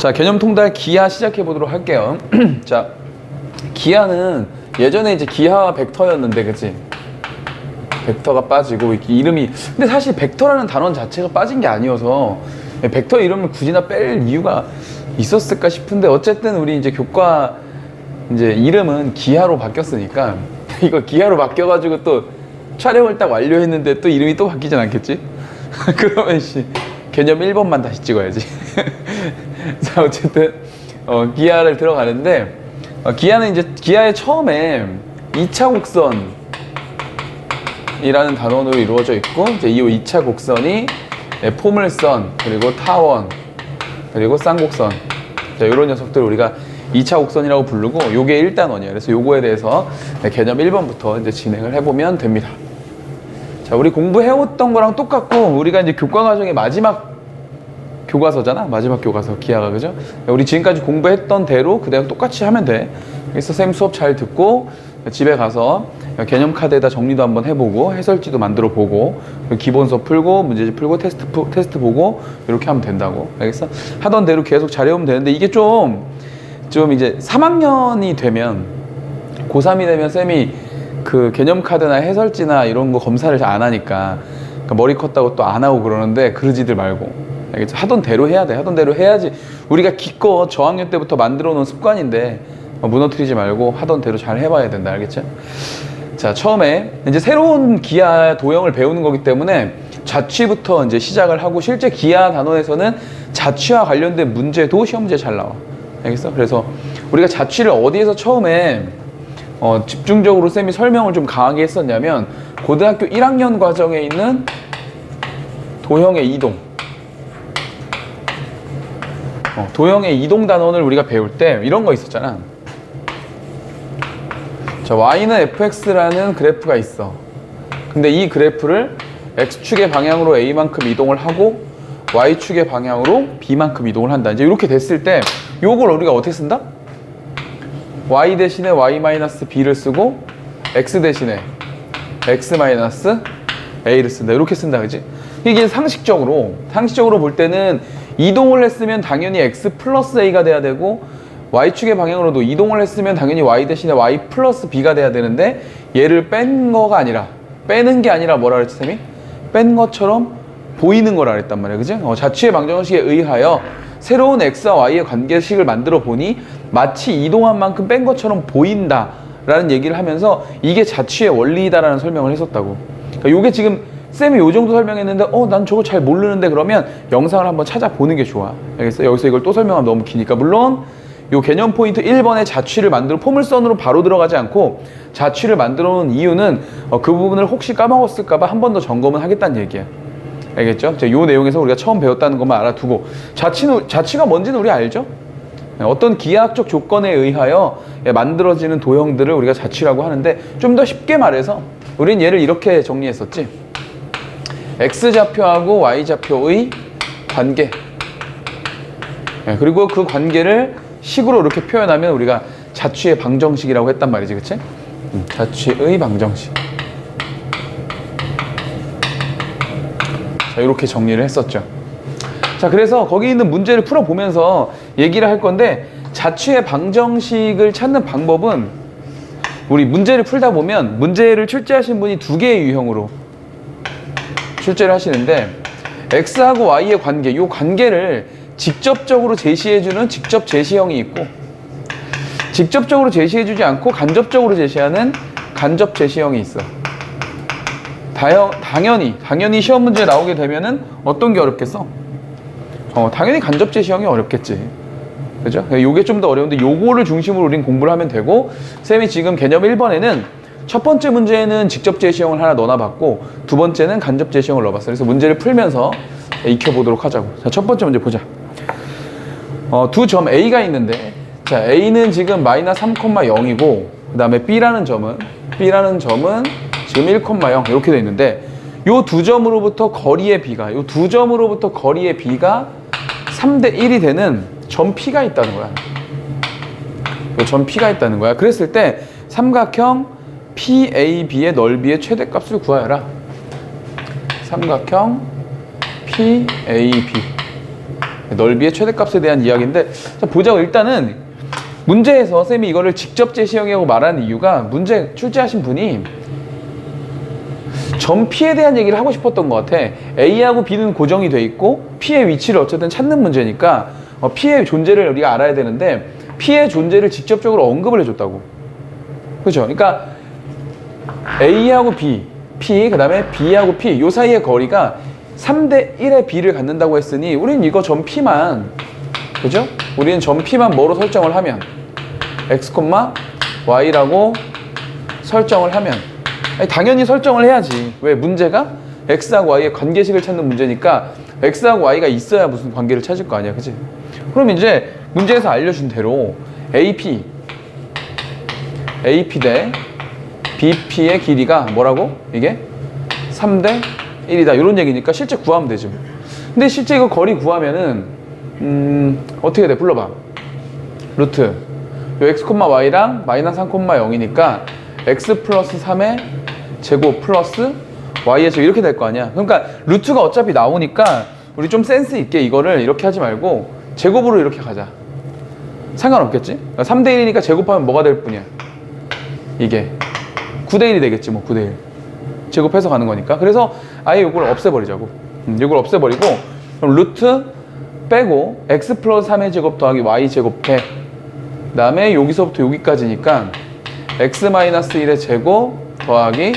자, 개념 통달 기하 시작해 보도록 할게요. 자, 기하는 예전에 이제 기하와 벡터였는데, 그치? 벡터가 빠지고 이름이, 근데 사실 벡터라는 단원 자체가 빠진 게 아니어서 벡터 이름을 굳이나 뺄 이유가 있었을까 싶은데, 어쨌든 우리 이제 교과 이제 이름은 기하로 바뀌었으니까 이거 기하로 바뀌어가지고 또 촬영을 딱 완료했는데 또 이름이 또 바뀌진 않겠지? 그러면 개념 1번만 다시 찍어야지. 자, 어쨌든 기하를 들어가는데, 기하는 이제 기하의 처음에 2차 곡선이라는 단원으로 이루어져 있고, 이제 이 2차 곡선이 포물선, 그리고 타원, 그리고 쌍곡선, 자, 이런 녀석들 우리가 2차 곡선이라고 부르고, 요게 1단원이에요. 그래서 요거에 대해서 개념 1번부터 이제 진행을 해보면 됩니다. 자, 우리 공부해왔던 거랑 똑같고, 우리가 이제 교과 과정의 마지막 교과서잖아. 마지막 교과서 기하가, 그죠? 우리 지금까지 공부했던 대로 그대로 똑같이 하면 돼. 그래서 쌤 수업 잘 듣고 집에 가서 개념 카드에다 정리도 한번 해보고, 해설지도 만들어 보고, 기본 수업 풀고, 문제집 풀고, 테스트 보고, 이렇게 하면 된다고. 알겠어? 하던 대로 계속 잘해오면 되는데, 이게 좀 이제 3학년이 되면, 고3이 되면 쌤이 그 개념 카드나 해설지나 이런 거 검사를 잘 안 하니까, 그러니까 머리 컸다고 또 안 하고 그러는데, 그러지들 말고. 알겠죠? 하던 대로 해야 돼. 하던 대로 해야지. 우리가 기껏 저학년 때부터 만들어 놓은 습관인데, 무너뜨리지 말고 하던 대로 잘 해봐야 된다. 알겠죠? 자, 처음에 이제 새로운 기하 도형을 배우는 거기 때문에 자취부터 이제 시작을 하고, 실제 기하 단원에서는 자취와 관련된 문제도 시험지에 잘 나와. 알겠어? 그래서 우리가 자취를 어디에서 처음에 집중적으로 쌤이 설명을 좀 강하게 했었냐면, 고등학교 1학년 과정에 있는 도형의 이동, 도형의 이동 단원을 우리가 배울 때 이런 거 있었잖아. 자, y는 fx라는 그래프가 있어. 근데 이 그래프를 x축의 방향으로 a만큼 이동을 하고 y축의 방향으로 b만큼 이동을 한다. 이제 이렇게 됐을 때 요걸 우리가 어떻게 쓴다? y 대신에 y-b를 쓰고 x 대신에 x-a를 쓴다. 이렇게 쓴다. 그지? 이게 상식적으로 볼 때는 이동을 했으면 당연히 x 플러스 a가 돼야 되고, y축의 방향으로도 이동을 했으면 당연히 y 대신에 y 플러스 b가 돼야 되는데, 얘를 빼는 게 아니라 뭐라 그랬지, 쌤이? 뺀 것처럼 보이는 거라 그랬단 말이야. 그지? 자취의 방정식에 의하여 새로운 x와 y의 관계식을 만들어 보니 마치 이동한 만큼 뺀 것처럼 보인다 라는 얘기를 하면서, 이게 자취의 원리다라는 설명을 했었다고. 그러니까 요게 지금 쌤이 요 정도 설명했는데, 난 저거 잘 모르는데, 그러면 영상을 한번 찾아보는 게 좋아. 알겠어? 여기서 이걸 또 설명하면 너무 기니까. 물론 요 개념 포인트 1번에 자취를 만들어 포물선으로 바로 들어가지 않고 자취를 만들어 놓은 이유는 그 부분을 혹시 까먹었을까봐 한 번 더 점검은 하겠다는 얘기야. 알겠죠? 요 내용에서 우리가 처음 배웠다는 것만 알아두고, 자취가 뭔지는 우리 알죠? 어떤 기하학적 조건에 의하여 만들어지는 도형들을 우리가 자취라고 하는데, 좀 더 쉽게 말해서 우린 얘를 이렇게 정리했었지. X좌표하고 Y좌표의 관계, 그리고 그 관계를 식으로 이렇게 표현하면 우리가 자취의 방정식이라고 했단 말이지. 그치? 자취의 방정식. 자, 이렇게 정리를 했었죠. 자, 그래서 거기 있는 문제를 풀어보면서 얘기를 할 건데, 자취의 방정식을 찾는 방법은, 우리 문제를 풀다 보면 문제를 출제하신 분이 두 개의 유형으로 출제를 하시는데, x하고 y의 관계, 이 관계를 직접적으로 제시해주는 직접 제시형이 있고, 직접적으로 제시해주지 않고 간접적으로 제시하는 간접 제시형이 있어. 당연히 시험 문제에 나오게 되면은 어떤 게 어렵겠어? 당연히 간접 제시형이 어렵겠지. 그죠? 요게 좀 더 어려운데, 요거를 중심으로 우린 공부를 하면 되고, 쌤이 지금 개념 1번에는 첫 번째 문제는 직접 제시형을 하나 넣어봤고, 두 번째는 간접 제시형을 넣어봤어. 그래서 문제를 풀면서 익혀보도록 하자고. 자, 첫 번째 문제 보자. 두 점 A가 있는데, 자, A는 지금 마이너스 3,0이고, 그 다음에 B라는 점은 지금 1,0 이렇게 돼 있는데, 요 두 점으로부터 거리의 B가, 3대 1이 되는 점 P가 있다는 거야. 점 P가 있다는 거야. 그랬을 때 삼각형 PAB의 넓이의 최대값을 구하여라. 삼각형 PAB 넓이의 최대값에 대한 이야기인데, 자, 보자고. 일단은 문제에서 쌤이 이거를 직접 제시형이라고 말하는 이유가, 문제 출제하신 분이 점 P에 대한 얘기를 하고 싶었던 것 같아. A하고 B는 고정이 돼 있고 P의 위치를 어쨌든 찾는 문제니까 P의 존재를 우리가 알아야 되는데, P의 존재를 직접적으로 언급을 해줬다고. 그렇죠? 그러니까 A하고 B, P, 그 다음에 B하고 P, 요 사이의 거리가 3대 1의 B를 갖는다고 했으니 우리는 이거 점 P만, 그죠? 우리는 점 P만 뭐로 설정을 하면, x, y라고 설정을 하면, 아니, 당연히 설정을 해야지. 왜? 문제가 x하고 y의 관계식을 찾는 문제니까 x하고 y가 있어야 무슨 관계를 찾을 거 아니야, 그치? 그럼 이제 문제에서 알려준 대로 AP 대 BP의 길이가 뭐라고? 이게 3대 1이다 이런 얘기니까 실제 구하면 되지 뭐. 근데 실제 이거 거리 구하면은 어떻게 돼? 불러봐. 루트 요 x, y랑 마이너스 3,0이니까 x 플러스 3의 제곱 플러스 y의 제곱 이렇게 될 거 아니야. 그러니까 루트가 어차피 나오니까 우리 좀 센스 있게 이거를 이렇게 하지 말고 제곱으로 이렇게 가자. 상관없겠지? 3대 1이니까 제곱하면 뭐가 될 뿐이야? 이게 9대 1이 되겠지 뭐. 9대 1 제곱해서 가는 거니까. 그래서 아예 이걸 없애버리자고. 이걸 없애버리고 그럼 루트 빼고 x 플러스 3의 제곱 더하기 y 제곱해. 그 다음에 여기서부터 여기까지니까 x 마이너스 1의 제곱 더하기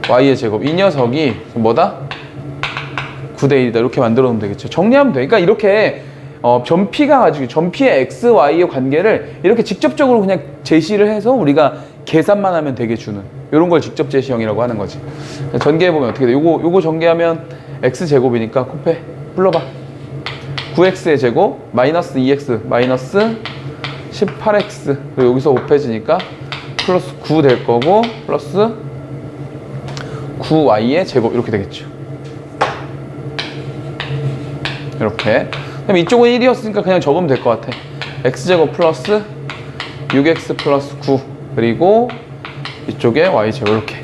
y의 제곱. 이 녀석이 뭐다? 9대 1이다 이렇게 만들어 놓으면 되겠죠. 정리하면 돼. 그러니까 이렇게 점 P가 가지고 점 P의 x, y의 관계를 이렇게 직접적으로 그냥 제시를 해서 우리가 계산만 하면 되게 주는 이런 걸 직접 제시형이라고 하는 거지. 전개해보면 어떻게 돼? 요거 전개하면 x제곱이니까 곱해. 불러봐. 9x의 제곱 마이너스 2x 마이너스 18x 그리고 여기서 곱해지니까 플러스 9 될 거고 플러스 9y의 제곱 이렇게 되겠죠. 이렇게. 그럼 이쪽은 1이었으니까 그냥 적으면 될 것 같아. x제곱 플러스 6x 플러스 9 그리고 이쪽에 y제곱 이렇게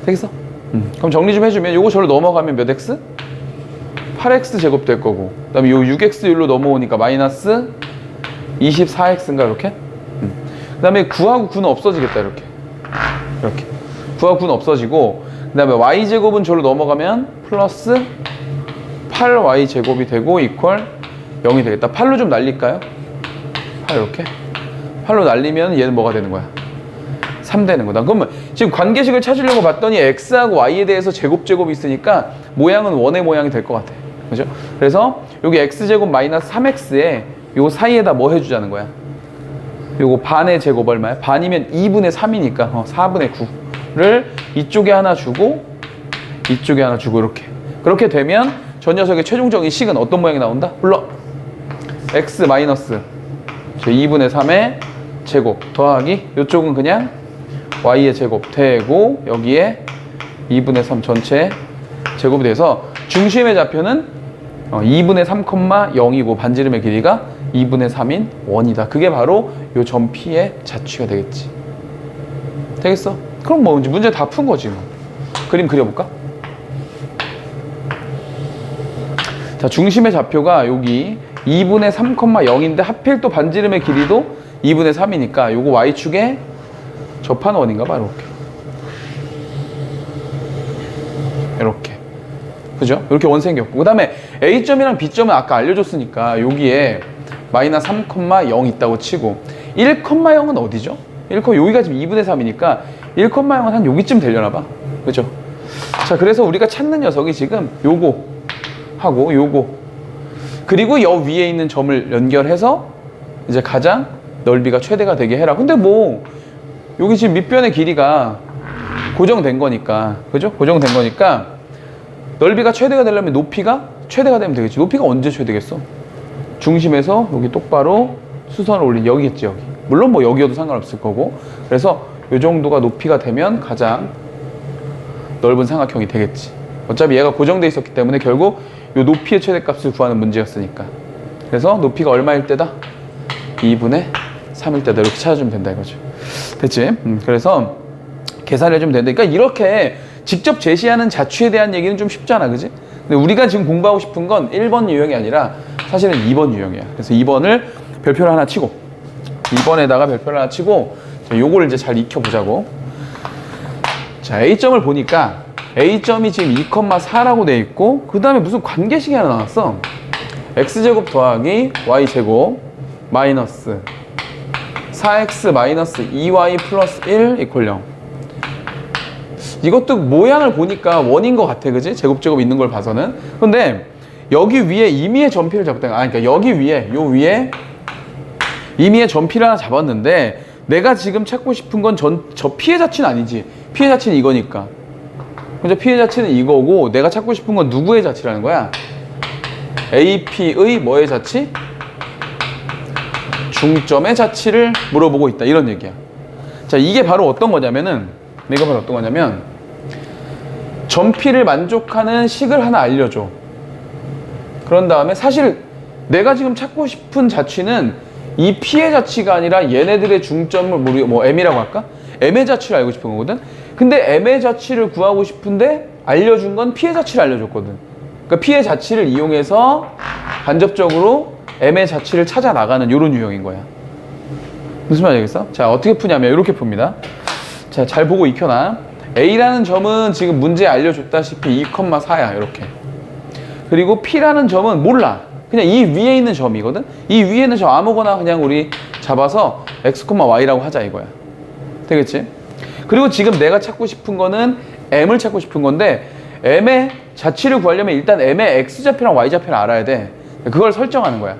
되겠어? 그럼 정리 좀 해주면 요거 저를 넘어가면 몇 x? 8x 제곱 될 거고 그 다음에 요 6x 율로 넘어오니까 마이너스 24x인가 이렇게? 그 다음에 9하고 9는 없어지겠다 이렇게 9하고 9는 없어지고 그 다음에 y제곱은 저로 넘어가면 플러스 8y제곱이 되고 이퀄 0이 되겠다. 8로 좀 날릴까요? 8 이렇게 8로 날리면 얘는 뭐가 되는 거야? 3 되는 거다. 그러면 지금 관계식을 찾으려고 봤더니 x하고 y에 대해서 제곱이 있으니까 모양은 원의 모양이 될 것 같아. 그죠? 그래서 여기 x제곱 마이너스 3x에 요 사이에다 뭐 해주자는 거야? 요거 반의 제곱 얼마야? 반이면 2분의 3이니까 4분의 9를 이쪽에 하나 주고 이쪽에 하나 주고 이렇게. 그렇게 되면 저 녀석의 최종적인 식은 어떤 모양이 나온다? 불러. x 마이너스 2분의 3의 제곱 더하기 요쪽은 그냥 y의 제곱 되고 여기에 2분의 3 전체 제곱이 돼서 중심의 좌표는 2분의 3,0이고 반지름의 길이가 2분의 3인 원이다. 그게 바로 요 점 P의 자취가 되겠지. 되겠어? 그럼 뭐 문제 다 푼 거지 뭐. 그림 그려볼까? 자, 중심의 좌표가 여기 2분의 3,0인데 하필 또 반지름의 길이도 2분의 3이니까 요거 y축에 접한 원인가 봐. 이렇게 그죠? 이렇게 원 생겼고 그 다음에 A점이랑 B점은 아까 알려줬으니까 여기에 마이너스 3,0 있다고 치고 1,0은 어디죠? 1, 여기가 지금 2분의 3이니까 1,0은 한 여기쯤 되려나 봐. 그죠? 자, 그래서 우리가 찾는 녀석이 지금 요거 하고 요거 그리고 여 위에 있는 점을 연결해서 이제 가장 넓이가 최대가 되게 해라. 근데 뭐 여기 지금 밑변의 길이가 고정된 거니까 그죠? 고정된 거니까 넓이가 최대가 되려면 높이가 최대가 되면 되겠지. 높이가 언제 최대겠어? 중심에서 여기 똑바로 수선을 올린 여기겠지. 여기 물론 뭐 여기여도 상관없을 거고 그래서 이 정도가 높이가 되면 가장 넓은 삼각형이 되겠지. 어차피 얘가 고정돼 있었기 때문에 결국 이 높이의 최대값을 구하는 문제였으니까. 그래서 높이가 얼마일 때다? 2분의 3일 때다. 이렇게 찾아주면 된다 이거죠. 됐지? 그래서 계산을 해주면 된다. 그러니까 이렇게 직접 제시하는 자취에 대한 얘기는 좀 쉽잖아, 그지? 근데 우리가 지금 공부하고 싶은 건 1번 유형이 아니라 사실은 2번 유형이야. 그래서 2번을 별표를 하나 치고 2번에다가 별표를 하나 치고 자, 요걸 이제 잘 익혀보자고. 자, A점을 보니까 A점이 지금 2,4라고 돼 있고 그 다음에 무슨 관계식이 하나 나왔어. X제곱 더하기 Y제곱 마이너스 4X 마이너스 2Y 플러스 1 이퀄 0. 이것도 모양을 보니까 원인 것 같아, 그지? 제곱 있는 걸 봐서는. 근데 여기 위에 임의의 전피를 잡았다가, 그러니까 여기 위에, 요 위에 임의의 전피를 하나 잡았는데 내가 지금 찾고 싶은 건 저 피해 자치는 아니지. 피해 자치는 이거니까. 그죠? 피해 자치는 이거고 내가 찾고 싶은 건 누구의 자치라는 거야? AP의 뭐의 자치? 중점의 자치를 물어보고 있다. 이런 얘기야. 자, 이게 바로 어떤 거냐면은, 이거 바로 어떤 거냐면, 전피를 만족하는 식을 하나 알려줘. 그런 다음에 사실 내가 지금 찾고 싶은 자치는 이 P의 자치가 아니라 얘네들의 중점을 우리 뭐 M이라고 할까? M의 자치를 알고 싶은 거거든. 근데 M의 자치를 구하고 싶은데 알려준 건 P의 자치를 알려줬거든. 그러니까 P의 자치를 이용해서 간접적으로 M의 자치를 찾아 나가는 이런 유형인 거야. 무슨 말인지 알겠어? 자, 어떻게 푸냐면 이렇게 풉니다. 자, 잘 보고 익혀놔. A라는 점은 지금 문제에 알려줬다시피 2,4야 이렇게. 그리고 P라는 점은 몰라. 그냥 이 위에 있는 점이거든. 이 위에 있는 점 아무거나 그냥 우리 잡아서 X, Y라고 하자 이거야. 되겠지? 그리고 지금 내가 찾고 싶은 거는 M을 찾고 싶은 건데 M의 자치를 구하려면 일단 M의 X좌표랑 Y좌표를 알아야 돼. 그걸 설정하는 거야.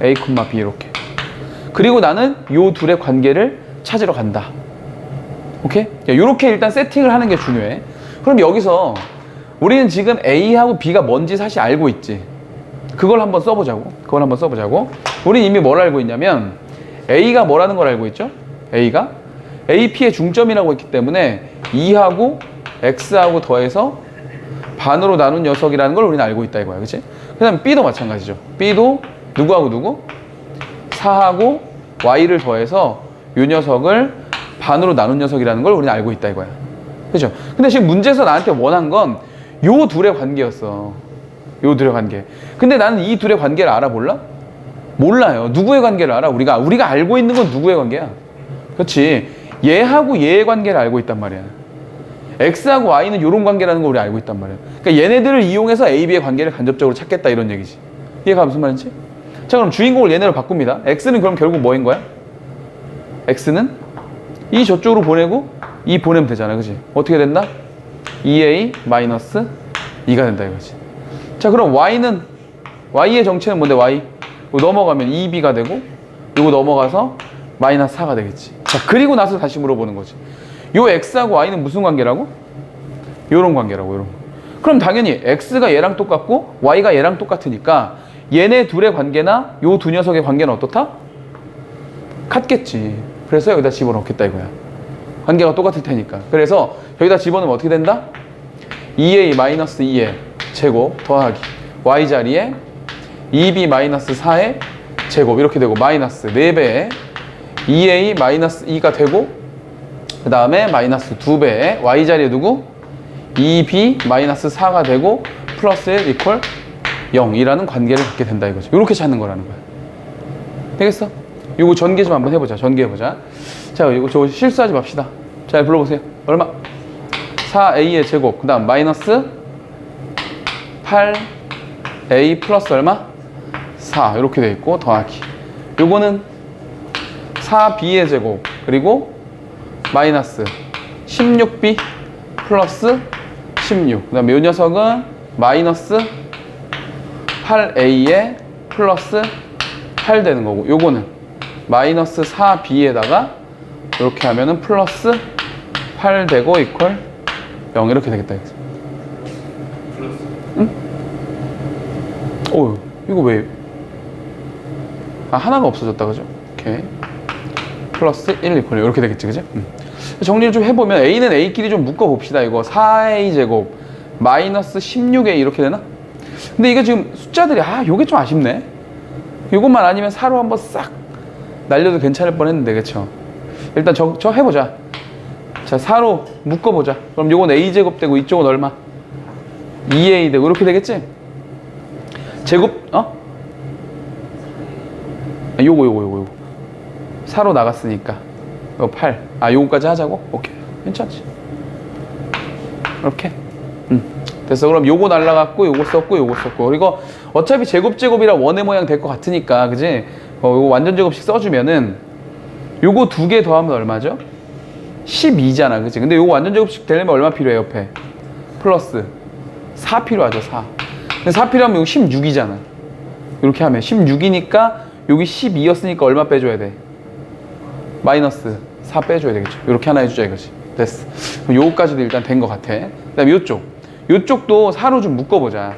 A, B 이렇게. 그리고 나는 요 둘의 관계를 찾으러 간다. 오케이? 요렇게 일단 세팅을 하는 게 중요해. 그럼 여기서 우리는 지금 A하고 B가 뭔지 사실 알고 있지. 그걸 한번 써보자고. 우리는 이미 뭘 알고 있냐면 A가 뭐라는 걸 알고 있죠? A가 AP의 중점이라고 했기 때문에 2하고 X하고 더해서 반으로 나눈 녀석이라는 걸 우리는 알고 있다 이거야. 그치? 그 다음 B도 마찬가지죠. B도 누구하고 누구? 4하고 Y를 더해서 이 녀석을 반으로 나눈 녀석이라는 걸 우리는 알고 있다 이거야. 그죠? 근데 지금 문제에서 나한테 원한 건 요 둘의 관계였어. 요 둘의 관계. 근데 나는 이 둘의 관계를 알아볼라? 몰라요. 누구의 관계를 알아? 우리가 알고 있는 건 누구의 관계야? 그렇지. 얘하고 얘의 관계를 알고 있단 말이야. X하고 Y는 요런 관계라는 걸 우리 알고 있단 말이야. 그러니까 얘네들을 이용해서 A, B의 관계를 간접적으로 찾겠다 이런 얘기지. 이해가 무슨 말인지? 자, 그럼 주인공을 얘네로 바꿉니다. X는 그럼 결국 뭐인 거야? X는 이 저쪽으로 보내고 이 보내면 되잖아. 그치? 어떻게 된다? 2A 마이너스 2가 된다 이거지. 자, 그럼 Y의 정체는 뭔데? Y 이거 넘어가면 2B가 되고 이거 넘어가서 마이너스 4가 되겠지. 자, 그리고 나서 다시 물어보는 거지. 요 X하고 Y는 무슨 관계라고? 요런 관계라고. 요런. 그럼 당연히 X가 얘랑 똑같고 Y가 얘랑 똑같으니까 얘네 둘의 관계나 요 두 녀석의 관계는 어떻다? 같겠지. 그래서 여기다 집어넣겠다 이거야. 관계가 똑같을 테니까. 그래서 여기다 집어넣으면 어떻게 된다? 2A 마이너스 2의 제곱 더하기 Y 자리에 2B 마이너스 4의 제곱 이렇게 되고 마이너스 4배에 2A 마이너스 2가 되고 그 다음에 마이너스 2배에 Y 자리에 두고 2B 마이너스 4가 되고 플러스 1 이퀄 0이라는 관계를 갖게 된다 이거죠. 이렇게 찾는 거라는 거야. 되겠어? 이거 전개 좀 한번 해보자. 전개해보자. 자, 이거 저 실수하지 맙시다. 잘 불러보세요. 얼마? 4A의 제곱 그 다음 마이너스 8A 플러스 얼마? 4 이렇게 돼 있고 더하기 요거는 4B의 제곱 그리고 마이너스 16B 플러스 16 그 다음에 이 녀석은 마이너스 8A에 플러스 8 되는 거고 요거는 마이너스 4B에다가 이렇게 하면은 플러스 8 되고 이퀄 0 이렇게 되겠다. 플러스. 응? 오, 이거 왜? 아, 하나가 없어졌다, 그죠? 오케이. 플러스 1 이퀄 이렇게 되겠지, 그죠? 정리를 좀 해보면 A는 A끼리 좀 묶어봅시다. 이거 4A 제곱 마이너스 16A 이렇게 되나? 근데 이게 지금 숫자들이 요게 좀 아쉽네. 이것만 아니면 4로 한번 싹 날려도 괜찮을 뻔했는데, 그쵸? 일단 저 해보자. 자, 4로 묶어보자. 그럼 요건 A제곱 되고 이쪽은 얼마? 2A 되고 이렇게 되겠지? 제곱, 요거 4로 나갔으니까 요 8. 요거까지 하자고? 오케이. 괜찮지? 이렇게. 됐어. 그럼 요거 날라갔고 요거 썼고 그리고 어차피 제곱이라 원의 모양 될 것 같으니까 그지? 요거 완전 제곱식 써주면은 요거 2개 더하면 얼마죠? 12잖아 그치? 근데 요거 완전 제곱식 되려면 얼마 필요해 옆에? 플러스 4 필요하죠 4. 근데 4 필요하면 이거 16이잖아. 이렇게 하면 16이니까 여기 12였으니까 얼마 빼줘야 돼? 마이너스 4 빼줘야 되겠죠. 이렇게 하나 해주자 이거지. 됐어. 그럼 요거까지도 일단 된 것 같아. 그 다음에 요쪽도 4로 좀 묶어보자.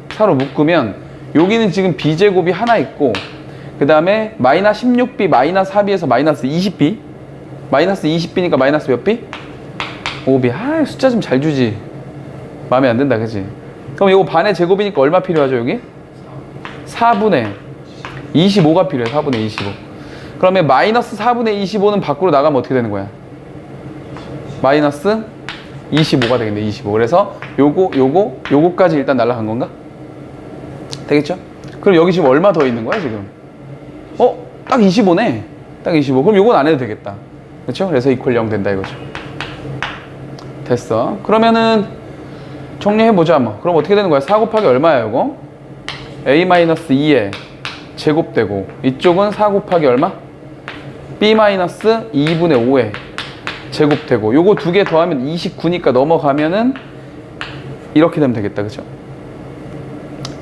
4로 묶으면 여기는 지금 b제곱이 하나 있고 그 다음에 마이너스 16b 마이너스 4b에서 마이너스 20b 마이너스 20b니까 마이너스 몇 b? 5b. 숫자 좀 잘 주지. 마음에 안 든다 그지? 그럼 이거 반의 제곱이니까 얼마 필요하죠 여기? 4분의 25가 필요해. 4분의 25. 그러면 마이너스 4분의 25는 밖으로 나가면 어떻게 되는 거야? 마이너스 25가 되겠네. 25. 그래서 요거까지 일단 날라간 건가? 되겠죠? 그럼 여기 지금 얼마 더 있는 거야 지금? 딱 25네. 딱 25. 그럼 요건 안 해도 되겠다. 그렇죠? 그래서 이퀄 0 된다 이거죠. 됐어. 그러면은 정리해보자 뭐. 그럼 어떻게 되는 거야? 4 곱하기 얼마야 요거? a-2에 제곱되고 이쪽은 4 곱하기 얼마? b-2분의 5에 제곱되고 요거 2개 더하면 29니까 넘어가면은 이렇게 되면 되겠다 그죠?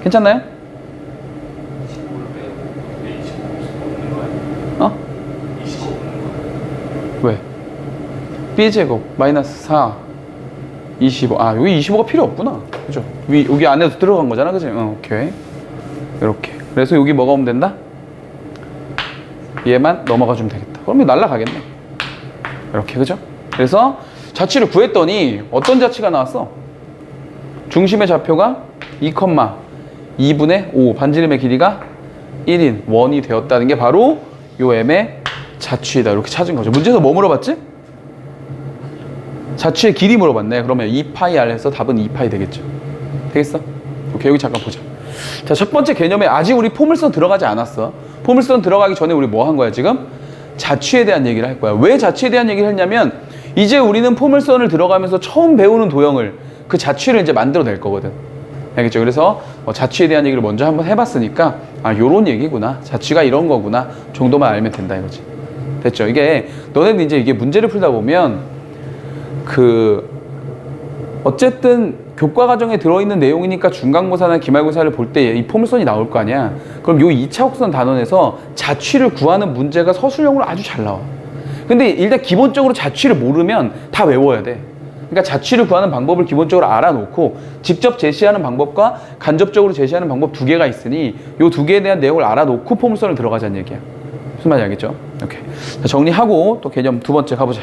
괜찮나요? 25 왜? b제곱 마이너스 4 25. 여기 25가 필요 없구나 그죠? 여기 안에도 들어간 거잖아 그지? 오케이. 이렇게. 그래서 여기 뭐가 오면 된다? 얘만 넘어가 주면 되겠다. 그러면 날라가겠네. 이렇게 그죠? 그래서 자취를 구했더니 어떤 자취가 나왔어? 중심의 좌표가 2,2분의 5 반지름의 길이가 1인 원이 되었다는 게 바로 요 m의 자취이다. 이렇게 찾은 거죠. 문제에서 뭐 물어봤지? 자취의 길이 물어봤네. 그러면 2파이r에서 답은 2파이 되겠죠. 되겠어? 오케이. 여기 잠깐 보자. 자, 첫 번째 개념에 아직 우리 포물선 들어가지 않았어. 포물선 들어가기 전에 우리 뭐 한 거야 지금? 자취에 대한 얘기를 할 거야. 왜 자취에 대한 얘기를 했냐면 이제 우리는 포물선을 들어가면서 처음 배우는 도형을 그 자취를 이제 만들어낼 거거든. 알겠죠? 그래서 자취에 대한 얘기를 먼저 한번 해봤으니까 요런 얘기구나. 자취가 이런 거구나. 정도만 알면 된다 이거지. 됐죠? 이게 너네들 이제 이게 문제를 풀다 보면 어쨌든 교과 과정에 들어있는 내용이니까 중간고사나 기말고사를 볼 때 이 포물선이 나올 거 아니야. 그럼 요 2차 곡선 단원에서 자취를 구하는 문제가 서술형으로 아주 잘 나와. 근데 일단 기본적으로 자취를 모르면 다 외워야 돼. 그러니까 자취를 구하는 방법을 기본적으로 알아놓고 직접 제시하는 방법과 간접적으로 제시하는 방법 2개가 있으니 요 2개에 대한 내용을 알아놓고 포물선을 들어가자는 얘기야. 무슨 말인지 알겠죠? 오케이. 자, 정리하고 또 개념 2번째 가보자.